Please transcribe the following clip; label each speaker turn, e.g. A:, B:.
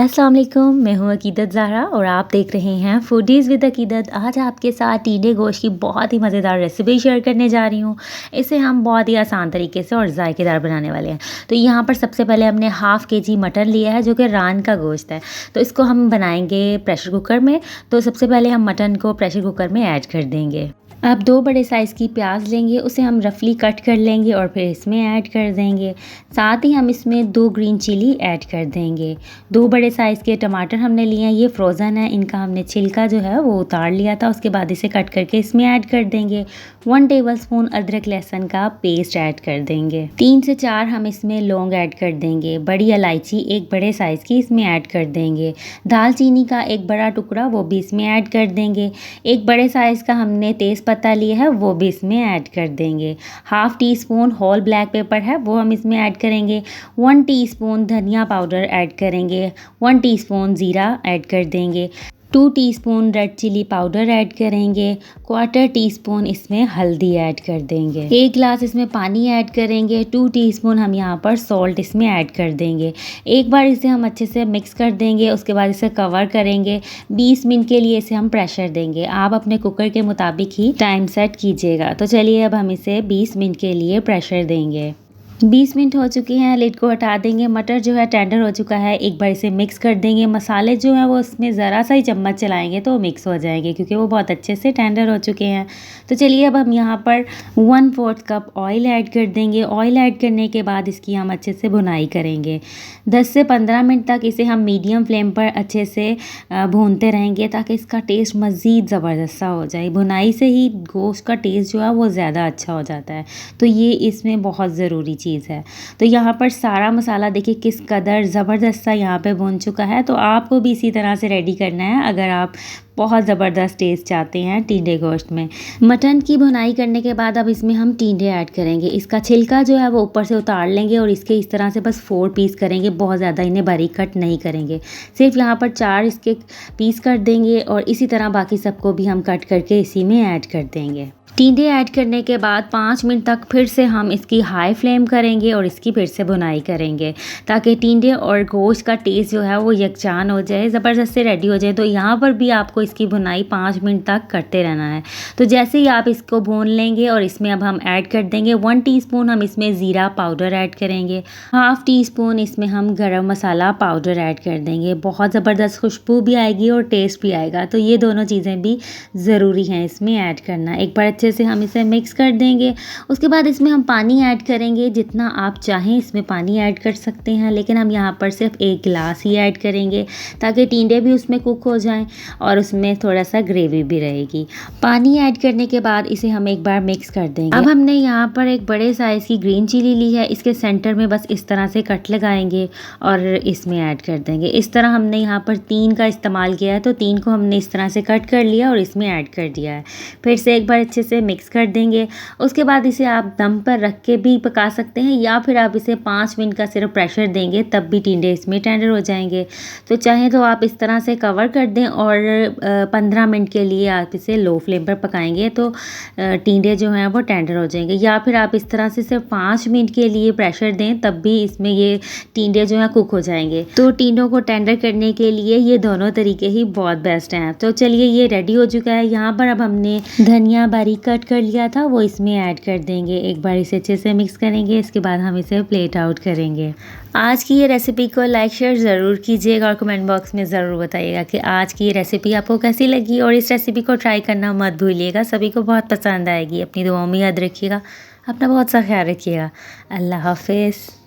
A: अस्सलाम वालेकुम, मैं हूँ अकीदत ज़हरा और आप देख रहे हैं फूडीज़ विद अकीदत। आज आपके साथ टींडे गोश्त की बहुत ही मज़ेदार रेसिपी शेयर करने जा रही हूँ। इसे हम बहुत ही आसान तरीके से और ज़ायकेदार बनाने वाले हैं। तो यहाँ पर सबसे पहले हमने हाफ़ केजी मटन लिया है जो कि रान का गोश्त है। तो इसको हम बनाएंगे प्रेशर कुकर में। तो सबसे पहले हम मटन को प्रेशर कुकर में ऐड कर देंगे। अब 2 बड़े साइज़ की प्याज लेंगे, उसे हम रफली कट कर लेंगे और फिर इसमें ऐड कर देंगे। साथ ही हम इसमें 2 ग्रीन चिली ऐड कर देंगे। 2 बड़े साइज़ के टमाटर हमने लिए हैं, ये फ्रोज़न है, इनका हमने छिलका जो है वो उतार लिया था। उसके बाद इसे कट करके इसमें ऐड कर देंगे। 1 टेबलस्पून अदरक लहसुन का पेस्ट ऐड कर देंगे। 3 से 4 हम इसमें लौंग ऐड कर देंगे। बड़ी इलायची 1 बड़े साइज़ की इसमें ऐड कर देंगे। दालचीनी का 1 बड़ा टुकड़ा वो भी इसमें ऐड कर देंगे। 1 बड़े साइज़ का हमने तेज़ पत्ता लिया है वो भी इसमें ऐड कर देंगे। Half teaspoon whole black pepper है वो हम इसमें ऐड करेंगे। 1 टीस्पून धनिया पाउडर ऐड करेंगे। 1 टीस्पून ज़ीरा ऐड कर देंगे। 2 teaspoon red chilli powder add करेंगे। 1/4 टीस्पून इसमें हल्दी ऐड कर देंगे। 1 गिलास इसमें पानी ऐड करेंगे। 2 टीस्पून हम यहाँ पर सॉल्ट इसमें ऐड कर देंगे। एक बार इसे हम अच्छे से मिक्स कर देंगे। उसके बाद इसे कवर करेंगे। 20 मिनट के लिए इसे हम प्रेशर देंगे। आप अपने कुकर के मुताबिक ही टाइम सेट कीजिएगा। तो चलिए अब हम इसे 20 मिनट के लिए प्रेशर देंगे। 20 मिनट हो चुके हैं, लिड को हटा देंगे। मटर जो है टेंडर हो चुका है। एक बार इसे मिक्स कर देंगे। मसाले जो हैं वो इसमें ज़रा सा ही चम्मच चलाएंगे तो मिक्स हो जाएंगे क्योंकि वो बहुत अच्छे से टेंडर हो चुके हैं। तो चलिए अब हम यहाँ पर 1/4 कप ऑयल ऐड कर देंगे। ऑयल ऐड करने के बाद इसकी हम अच्छे से भुनाई करेंगे। 10 से 15 मिनट तक इसे हम मीडियम फ्लेम पर अच्छे से भूनते रहेंगे ताकि इसका टेस्ट मज़ीद ज़बरदस्त सा हो जाए। भुनाई से ही गोश्त का टेस्ट जो है वो ज़्यादा अच्छा हो जाता है, तो ये इसमें बहुत ज़रूरी चीज़ है। तो यहाँ पर सारा मसाला देखिए किस कदर ज़बरदस्त सा यहाँ पे भुन चुका है। तो आपको भी इसी तरह से रेडी करना है अगर आप बहुत ज़बरदस्त टेस्ट चाहते हैं टींडे गोश्त में। मटन की भुनाई करने के बाद अब इसमें हम टींडे ऐड करेंगे। इसका छिलका जो है वो ऊपर से उतार लेंगे और इसके इस तरह से बस 4 पीस करेंगे। बहुत ज़्यादा इन्हें बारीक कट नहीं करेंगे, सिर्फ यहाँ पर 4 इसके पीस कर देंगे और इसी तरह बाकी सबको भी हम कट करके इसी में ऐड कर देंगे। टींडे ऐड करने के बाद 5 मिनट तक फिर से हम इसकी हाई फ्लेम करेंगे और इसकी फिर से भुनाई करेंगे ताकि टींडे और गोश्त का टेस्ट जो है वो यकजान हो जाए, ज़बरदस्त से रेडी हो जाए। तो यहाँ पर भी आपको इसकी भुनाई 5 मिनट तक करते रहना है। तो जैसे ही आप इसको भून लेंगे और इसमें अब हम ऐड कर देंगे 1 टीस्पून हम इसमें ज़ीरा पाउडर ऐड करेंगे। हाफ़ टी स्पून इसमें हम गरम मसाला पाउडर ऐड कर देंगे। बहुत ज़बरदस्त खुशबू भी आएगी और टेस्ट भी आएगा, तो ये दोनों चीज़ें भी ज़रूरी हैं इसमें ऐड करना। एक बार अच्छे से हम इसे मिक्स कर देंगे। उसके बाद इसमें हम पानी ऐड करेंगे, जितना आप चाहें इसमें पानी ऐड कर सकते हैं, लेकिन हम यहाँ पर सिर्फ 1 गिलास ही ऐड करेंगे ताकि टींडे भी उसमें कुक हो जाएं और उसमें थोड़ा सा ग्रेवी भी रहेगी। पानी ऐड करने के बाद इसे हम एक बार मिक्स कर देंगे। अब हमने यहाँ पर एक बड़े साइज़ की ग्रीन चिली ली है, इसके सेंटर में बस इस तरह से कट लगाएंगे और इसमें ऐड कर देंगे। इस तरह हमने यहाँ पर 3 का इस्तेमाल किया है, तो 3 को हमने इस तरह से कट कर लिया और इसमें ऐड कर दिया है। फिर से एक बार अच्छे से मिक्स कर देंगे। उसके बाद इसे आप दम पर रख के भी पका सकते हैं या फिर आप इसे 5 मिनट का सिर्फ प्रेशर देंगे तब भी टींडे इसमें टेंडर हो जाएंगे। तो चाहे तो आप इस तरह से कवर कर दें और 15 मिनट के लिए आप इसे लो फ्लेम पर पकाएंगे तो टींडे जो हैं वो टेंडर हो जाएंगे। या फिर आप इस तरह से सिर्फ 5 मिनट के लिए प्रेशर दें तब भी इसमें ये टींडे जो हैं कुक हो जाएंगे। तो टींडों को टेंडर करने के लिए ये दोनों तरीके ही बहुत बेस्ट हैं। तो चलिए ये रेडी हो चुका है। यहाँ पर अब हमने धनिया बारीक कट कर लिया था वो इसमें ऐड कर देंगे। एक बार इसे अच्छे से मिक्स करेंगे, इसके बाद हम इसे प्लेट आउट करेंगे। आज की ये रेसिपी को लाइक शेयर ज़रूर कीजिएगा और कमेंट बॉक्स में ज़रूर बताइएगा कि आज की ये रेसिपी आपको कैसी लगी और इस रेसिपी को ट्राई करना मत भूलिएगा। सभी को बहुत पसंद आएगी। अपनी दुआओं में याद रखिएगा। अपना बहुत सा ख्याल रखिएगा। अल्लाह हाफिज़।